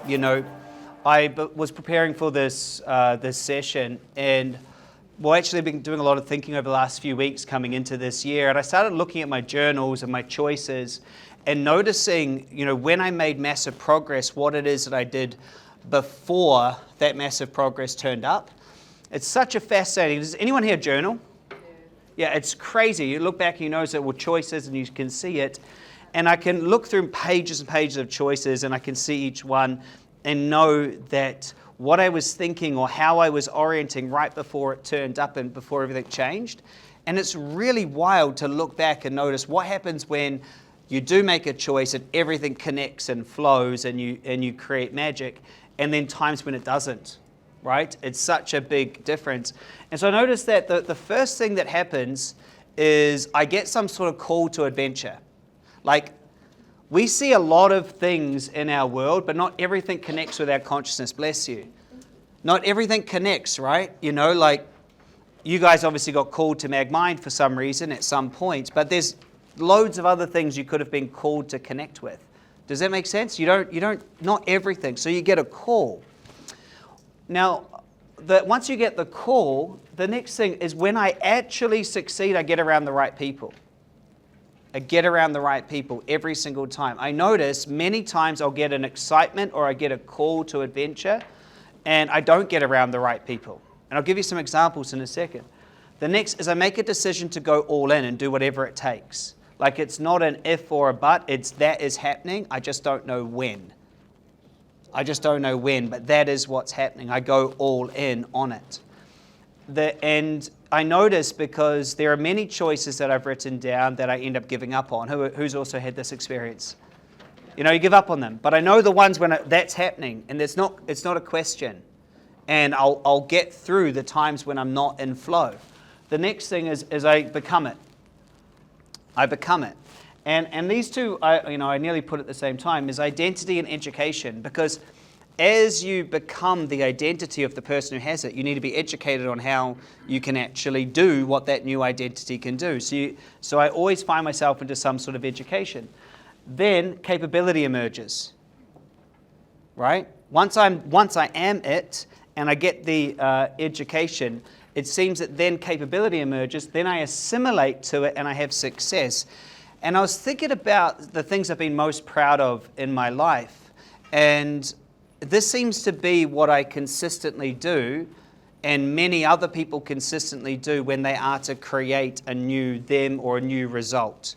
was preparing for this session, and actually been doing a lot of thinking over the last few weeks coming into this year, and I started looking at my journals and my choices and noticing, when I made massive progress, what it is that I did before that massive progress turned up. It's such a fascinating. Does anyone here journal? Yeah, it's crazy. You look back and you notice that with choices and you can see it. And I can look through pages and pages of choices and I can see each one and know that what I was thinking or how I was orienting right before it turned up and before everything changed. And it's really wild to look back and notice what happens when you do make a choice and everything connects and flows and you create magic, and then times when it doesn't, right? It's such a big difference. And so I noticed that the first thing that happens is I get some sort of call to adventure. Like, we see a lot of things in our world, but not everything connects with our consciousness, bless you. Not everything connects, right? Like you guys obviously got called to MagMind for some reason at some point, but there's loads of other things you could have been called to connect with. Does that make sense? Not everything. So you get a call. Now, once you get the call, the next thing is when I actually succeed, I get around the right people. I get around the right people every single time. I notice many times I'll get an excitement or I get a call to adventure and I don't get around the right people. And I'll give you some examples in a second. The next is I make a decision to go all in and do whatever it takes. Like, it's not an if or a but, it's that is happening. I just don't know when. But that is what's happening. I go all in on it. And I notice, because there are many choices that I've written down that I end up giving up on. Who's also had this experience? You give up on them. But I know the ones when that's happening, and it's not a question. And I'll get through the times when I'm not in flow. The next thing is I become it. And these two, I nearly put at the same time, is identity and education. Because as you become the identity of the person who has it, you need to be educated on how you can actually do what that new identity can do. So I always find myself into some sort of education. Then capability emerges, right? Once I am it and I get the education, it seems that then capability emerges, then I assimilate to it and I have success. And I was thinking about the things I've been most proud of in my life. And this seems to be what I consistently do, and many other people consistently do when they are to create a new them or a new result.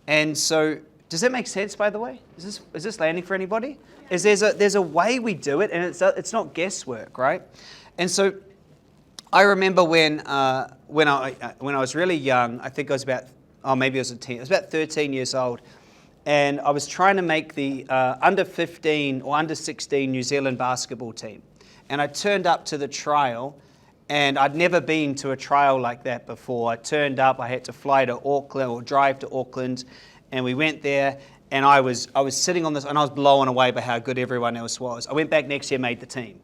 And so, does that make sense, by the way? Is this landing for anybody? There's a way we do it, and it's not guesswork, right? And so, I remember when I was really young, I think I was about, maybe I was a teen, I was about 13 years old, and I was trying to make the under 15 or under 16 New Zealand basketball team. And I turned up to the trial, and I'd never been to a trial like that before. I turned up, I had to fly to Auckland or drive to Auckland, and we went there, and I was sitting on this, and I was blown away by how good everyone else was. I went back next year, made the team.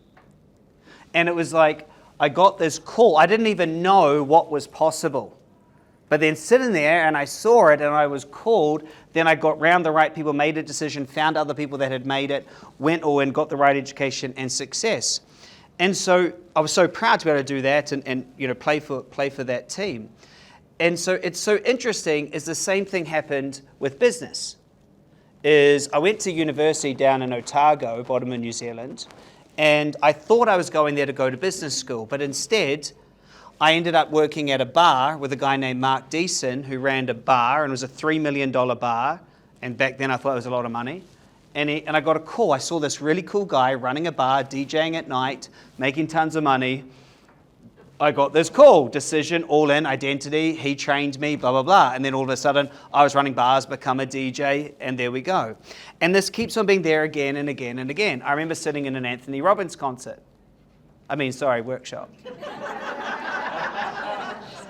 And it was like, I got this call. I didn't even know what was possible. But then sitting there and I saw it and I was called, then I got round the right people, made a decision, found other people that had made it, went all in, got the right education and success. And so I was so proud to be able to do that and play for that team. And so it's so interesting is the same thing happened with business. I went to university down in Otago, bottom of New Zealand, and I thought I was going there to go to business school, but instead I ended up working at a bar with a guy named Mark Deason, who ran a bar, and it was a $3 million bar, and back then I thought it was a lot of money. And I got a call. I saw this really cool guy running a bar, DJing at night, making tons of money. I got this call, decision, all in, identity, he trained me, blah, blah, blah. And then all of a sudden, I was running bars, become a DJ, and there we go. And this keeps on being there again and again and again. I remember sitting in an Anthony Robbins workshop.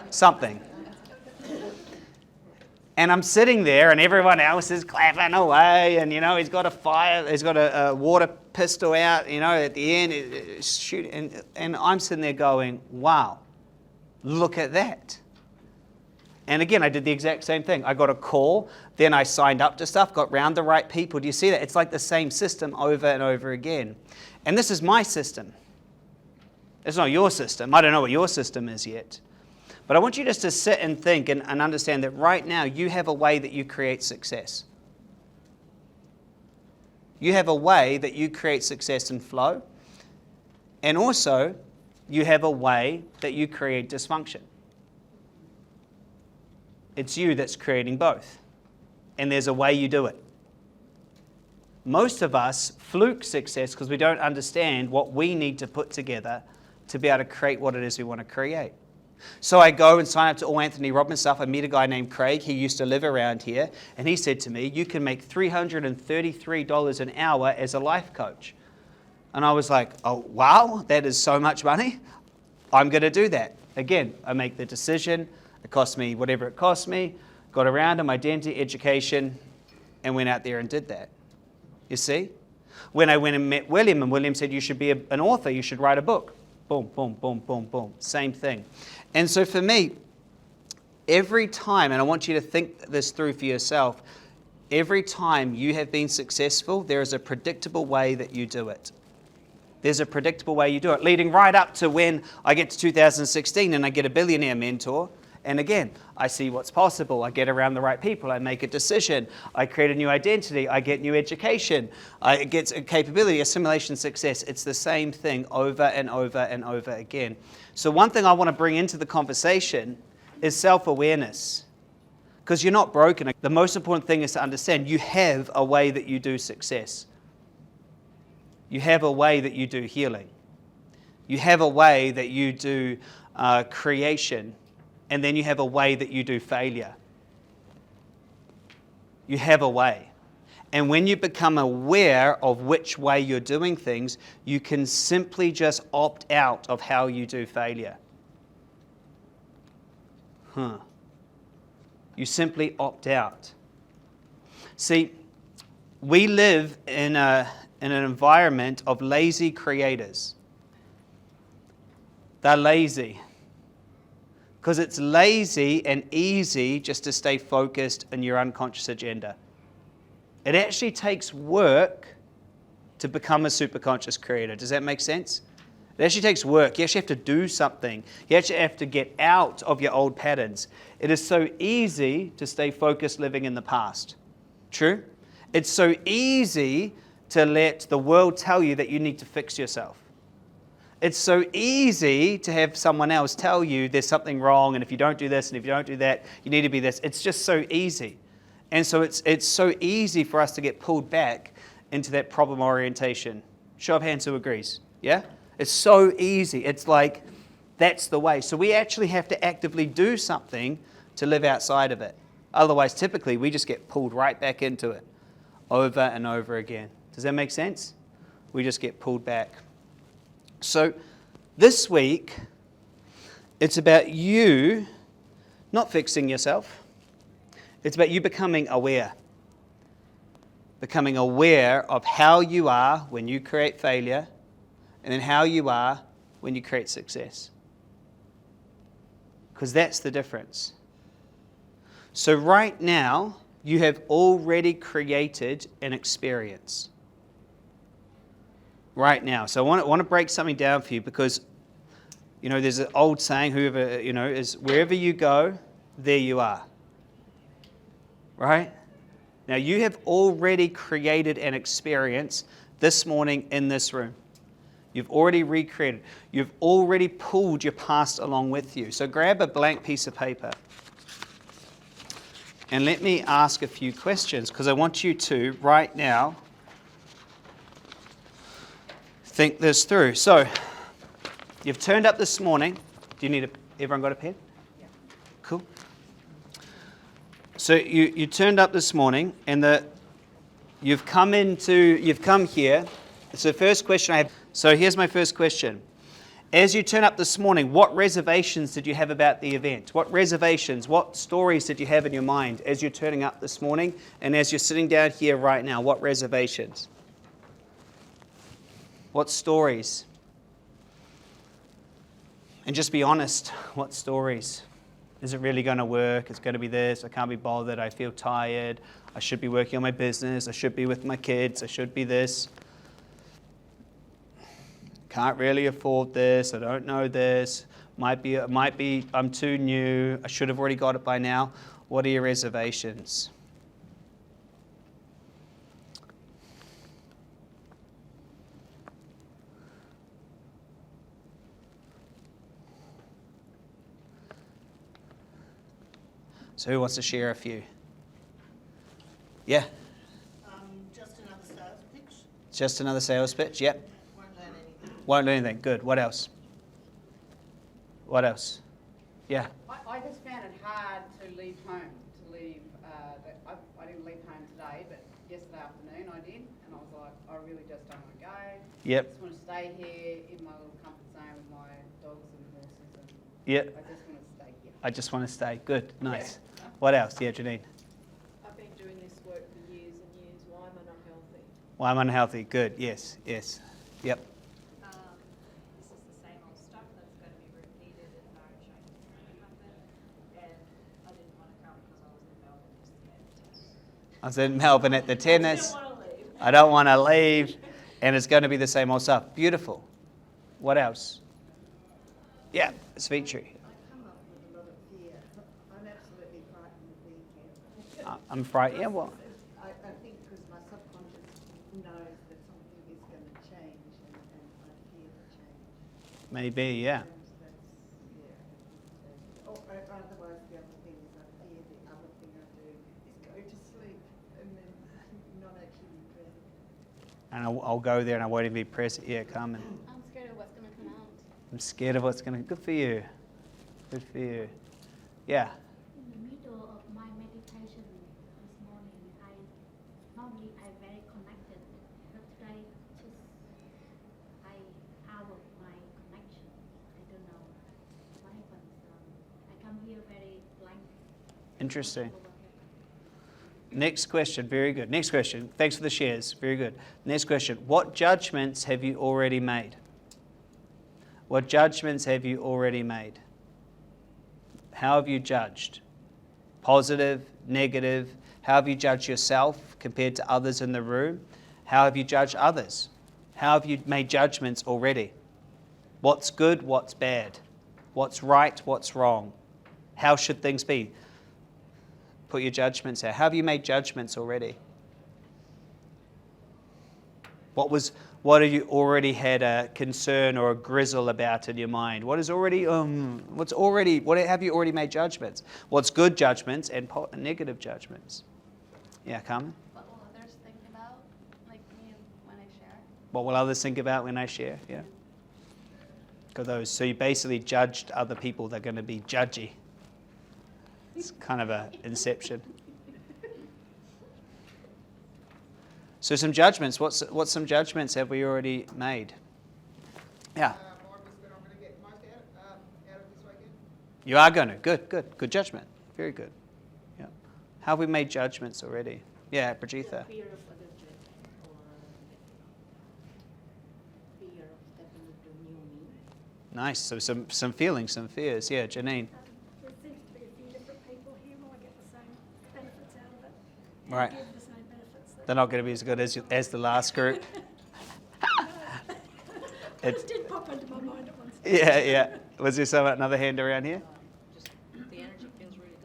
Something. And I'm sitting there and everyone else is clapping away and, he's got a water pistol out, at the end, shooting. And I'm sitting there going, wow, look at that. And again, I did the exact same thing. I got a call, then I signed up to stuff, got round the right people. Do you see that? It's like the same system over and over again. And this is my system. It's not your system. I don't know what your system is yet. But I want you just to sit and think and understand that right now you have a way that you create success. You have a way that you create success and flow. And also, you have a way that you create dysfunction. It's you that's creating both. And there's a way you do it. Most of us fluke success because we don't understand what we need to put together to be able to create what it is we want to create. So I go and sign up to all Anthony Robbins stuff. I meet a guy named Craig. He used to live around here. And he said to me, you can make $333 an hour as a life coach. And I was like, oh, wow, that is so much money. I'm going to do that. Again, I make the decision. It cost me whatever it cost me. Got around him, identity, education, and went out there and did that. You see? When I went and met William, and William said, you should be an author. You should write a book. Boom, boom, boom, boom, boom. Same thing. And so for me, every time, and I want you to think this through for yourself, every time you have been successful, there is a predictable way that you do it. There's a predictable way you do it, leading right up to when I get to 2016 and I get a billionaire mentor. And again, I see what's possible. I get around the right people. I make a decision. I create a new identity. I get new education. I get a capability, assimilation, success. It's the same thing over and over and over again. So one thing I want to bring into the conversation is self-awareness. Because you're not broken. The most important thing is to understand you have a way that you do success. You have a way that you do healing. You have a way that you do creation. And then you have a way that you do failure. You have a way. And when you become aware of which way you're doing things, you can simply just opt out of how you do failure. You simply opt out. See, we live in an environment of lazy creators. They're lazy. Because it's lazy and easy just to stay focused on your unconscious agenda. It actually takes work to become a superconscious creator. Does that make sense? It actually takes work. You actually have to do something. You actually have to get out of your old patterns. It is so easy to stay focused living in the past. True? It's so easy to let the world tell you that you need to fix yourself. It's so easy to have someone else tell you there's something wrong, and if you don't do this and if you don't do that, you need to be this. It's just so easy. And so it's so easy for us to get pulled back into that problem orientation. Show of hands who agrees. Yeah? It's so easy. It's like, that's the way. So we actually have to actively do something to live outside of it. Otherwise, typically, we just get pulled right back into it over and over again. Does that make sense? We just get pulled back. So this week, it's about you not fixing yourself. It's about you becoming aware. Becoming aware of how you are when you create failure, and then how you are when you create success. Because that's the difference. So right now, you have already created an experience. Right now. So I want to break something down for you because, there's an old saying, whoever, is wherever you go, there you are. Right? Now you have already created an experience this morning in this room. You've already recreated. You've already pulled your past along with you. So grab a blank piece of paper and let me ask a few questions because I want you to, right now, think this through. So, you've turned up this morning. Do you need everyone got a pen? Yeah. Cool. So you turned up this morning, and you've come here. So the first question I have. So here's my first question. As you turn up this morning, what reservations did you have about the event? What reservations, what stories did you have in your mind as you're turning up this morning, and as you're sitting down here right now? What reservations? What stories? And just be honest, what stories? Is it really going to work? It's going to be this. I can't be bothered. I feel tired. I should be working on my business. I should be with my kids. I should be this. Can't really afford this. I don't know this. Might be. I'm too new. I should have already got it by now. What are your reservations? So who wants to share a few? Yeah. Just another sales pitch. Just another sales pitch. Yep. Won't learn anything. Won't learn anything. Good. What else? What else? Yeah. I just found it hard to leave home. I didn't leave home today, but yesterday afternoon I did, and I was like, I really just don't want to go. Yep. I just want to stay here in my little comfort zone with my dogs and horses. And Yep. I just want to stay here. I just want to stay. Good. Nice. Yeah. What else? Yeah, Janine. I've been doing this work for years and years. Why am I not healthy? Well, I'm unhealthy. Good. Yes. Yes. Yep. This is the same old stuff that's going to be repeated and no change is going to happen. And I didn't want to come because I was in Melbourne yesterday at the tennis. I was in Melbourne at the tennis. I don't want to leave. I don't want to leave. And it's going to be the same old stuff. Beautiful. What else? Yeah, sweet tree. I come up with a lot of fear. I'm absolutely frightened of being here. I'm frightened. Yeah, well, I think because my subconscious knows that something is going to change and I fear the change. maybe, yeah. Or otherwise, the other thing is I fear the other thing I do is go to sleep and then not actually be present. And I'll go there and I won't even be present. Yeah, Carmen. I'm scared of what's going to come out. I'm scared of what's going to... Good for you. Good for you. Yeah. In the middle of my meditation this morning, normally I'm very connected, but today I out of my connection. I don't know what happened. I come here very blank. Interesting. Next question. Very good. Next question. Thanks for the shares. Very good. Next question. What judgments have you already made? What judgments have you already made? How have you judged? Positive, negative? How have you judged yourself compared to others in the room? How have you judged others? How have you made judgments already? What's good? What's bad? What's right? What's wrong? How should things be? Put your judgments out. How have you made judgments already? What have you already had a concern or a grizzle about in your mind? What have you already made judgments? What's good judgments and negative judgments? Yeah, Carmen? What will others think about, like me, when I share? What will others think about when I share? Yeah. Got those. So you basically judged other people that are going to be judgy. It's kind of an inception. So some judgments. What's some judgments have we already made? Yeah. Mine was that I'm going to get most out of this weekend. You are going to. Good judgment. Very good. Yeah. How have we made judgments already? Yeah, Brigitte. Fear of other judgment or fear of stepping into new me. Nice. So some feelings, some fears. Yeah, Janine. There seems to be a few different people here. Will I get the same benefits out of it? And Right. give the same benefits that They're not going to be as good as the last group. it did pop into my mind at once. Yeah. Was there another hand around here? Just the energy feels really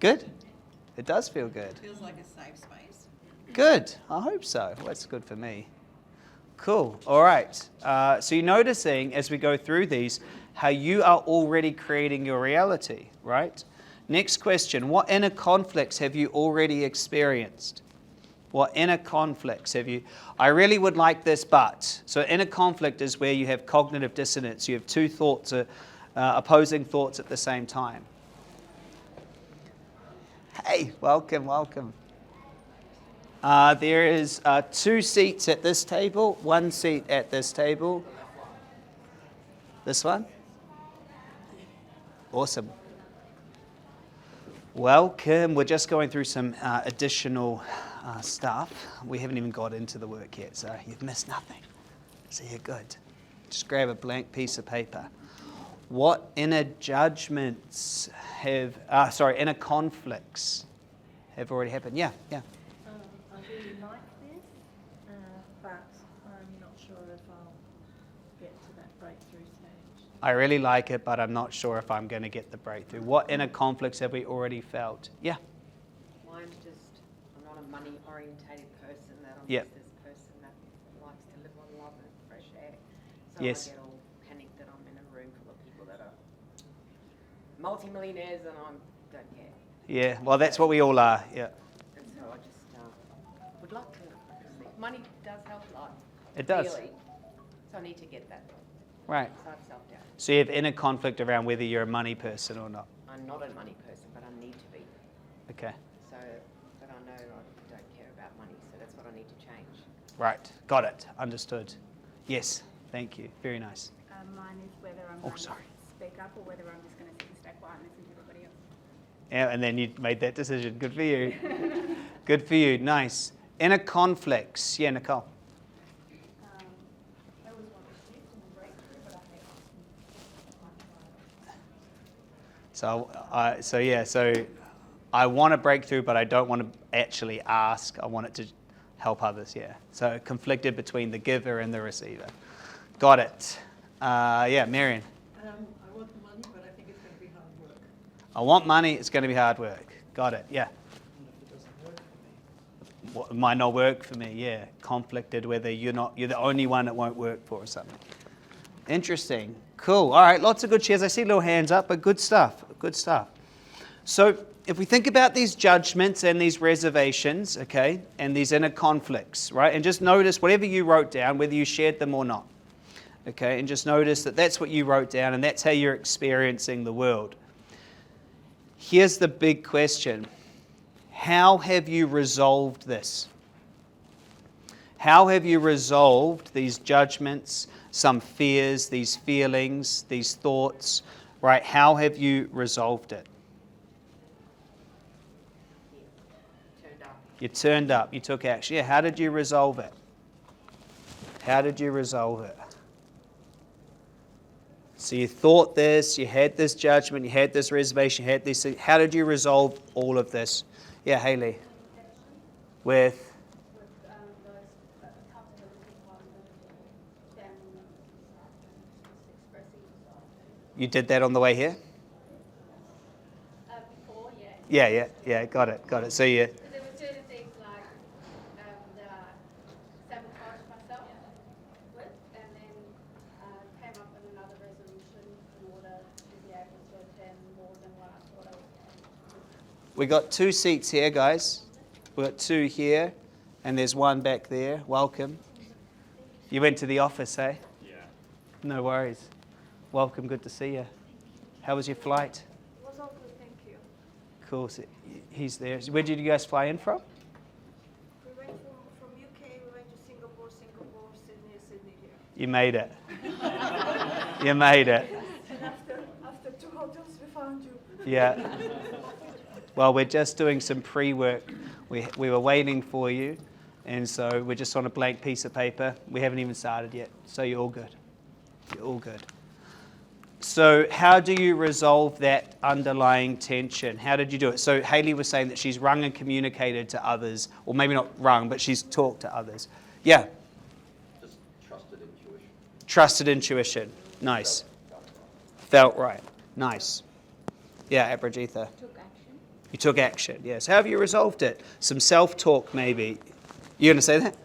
good. Good. It does feel good. Feels like a safe space. Good. I hope so. Well, that's good for me. Cool. All right. So you're noticing as we go through these how you are already creating your reality, right? Next question. What inner conflicts have you already experienced? What inner conflicts have you... I really would like this, but... So inner conflict is where you have cognitive dissonance. You have two thoughts, opposing thoughts at the same time. Hey, welcome. There is 2 seats at this table, 1 seat at this table. This one? Awesome. Welcome. We're just going through some additional stuff. We haven't even got into the work yet, so you've missed nothing. So you're good. Just grab a blank piece of paper. What inner judgments inner conflicts have already happened? Yeah. I really like this, but I'm not sure if I'll get to that breakthrough stage. I really like it, but I'm not sure if I'm going to get the breakthrough. What inner conflicts have we already felt? Yeah. I'm not a money-orientated person. That I'm Yep. just this person that likes to live on love and fresh air. So Yes. I get all panicked that I'm in a room full of people that are multi-millionaires and I don't care. Yeah, well, that's what we all are. Yeah. And so I just would like to, money does help life. It does. Really. So I need to get that. Right. So I have self-doubt. So you have inner conflict around whether you're a money person or not. I'm not a money person, but I need to be. Okay. So, but I know I don't care about money, so that's what I need to change. Right. Got it. Understood. Yes. Thank you. Very nice. Mine is whether I'm Oh, going sorry. to speak up or whether I'm just going to sit and stay quiet and listen to everybody else. Yeah, and then you made that decision. Good for you. Good for you. Nice. Inner conflicts. Yeah, Nicole. I always want to shift and breakthrough, but I hate asking. So I want to break through, but I don't want to actually ask. I want it to help others. Yeah. So conflicted between the giver and the receiver. Got it. Yeah, Marion. I want the money, but I think it's going to be hard work. I want money. It's going to be hard work. Got it. Yeah. What, it might not work for me. Yeah. Conflicted whether you're the only one it won't work for or something. Interesting. Cool. All right. Lots of good shares. I see little hands up, but good stuff. Good stuff. So if we think about these judgments and these reservations, okay, and these inner conflicts, right, and just notice whatever you wrote down, whether you shared them or not, okay, and just notice that that's what you wrote down and that's how you're experiencing the world. Here's the big question. How have you resolved this? How have you resolved these judgments, some fears, these feelings, these thoughts, right? How have you resolved it? Turned up. You turned up, you took action. Yeah, how did you resolve it? How did you resolve it? So you thought this, you had this judgment, you had this reservation, you had this. How did you resolve all of this? Yeah, Hayley. With? With those accountability ones and them expressing yourself. You did that on the way here? Before, yeah. Yeah, got it. So you, Because there were certain things like that I sabotaged myself with, and then came up with another resolution in order to be able to attend more than what I thought I was going to. we got 2 seats here, guys. We got 2 here, and there's 1 back there. Welcome. You went to the office, eh? Yeah. No worries. Welcome, good to see you. How was your flight? It was all good, thank you. Cool. So he's there. Where did you guys fly in from? We went from UK, we went to Singapore, Sydney here. You made it. You made it. And after 2 hotels, we found you. Yeah. Well, we're just doing some pre-work. We were waiting for you, and so we're just on a blank piece of paper. We haven't even started yet, so you're all good. You're all good. So how do you resolve that underlying tension? How did you do it? So Hayley was saying that she's rung and communicated to others, or maybe not rung, but she's talked to others. Yeah. Just trusted intuition. Trusted intuition. Nice. Felt right. Nice. Yeah, Abhijitha. Took action. You took action, yes. How have you resolved it? Some self-talk, maybe. You going to say that?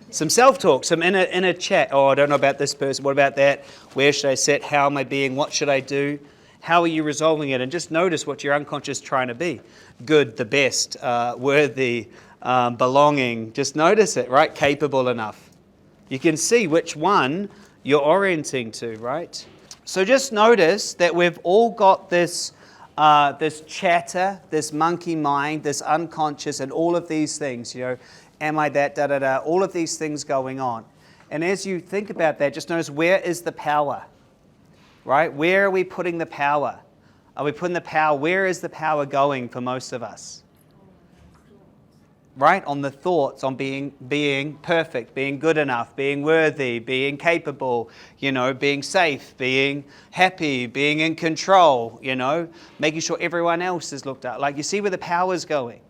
Some self-talk, some inner chat. Oh, I don't know about this person. What about that? Where should I sit? How am I being? What should I do? How are you resolving it? And just notice what your unconscious is trying to be. Good, the best, worthy, belonging. Just notice it, right? Capable enough. You can see which one you're orienting to, right? So just notice that we've all got this chatter, this monkey mind, this unconscious, and all of these things, am I that, da-da-da, all of these things going on. And as you think about that, just notice, where is the power, right? Where are we putting the power? Are we putting the power, where is the power going for most of us? right? On the thoughts, on being perfect, being good enough, being worthy, being capable, being safe, being happy, being in control, making sure everyone else is looked at. Like, you see where the power's going.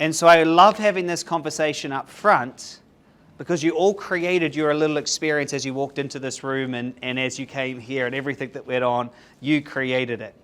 And so I love having this conversation up front, because you all created your little experience as you walked into this room and as you came here, and everything that went on, you created it.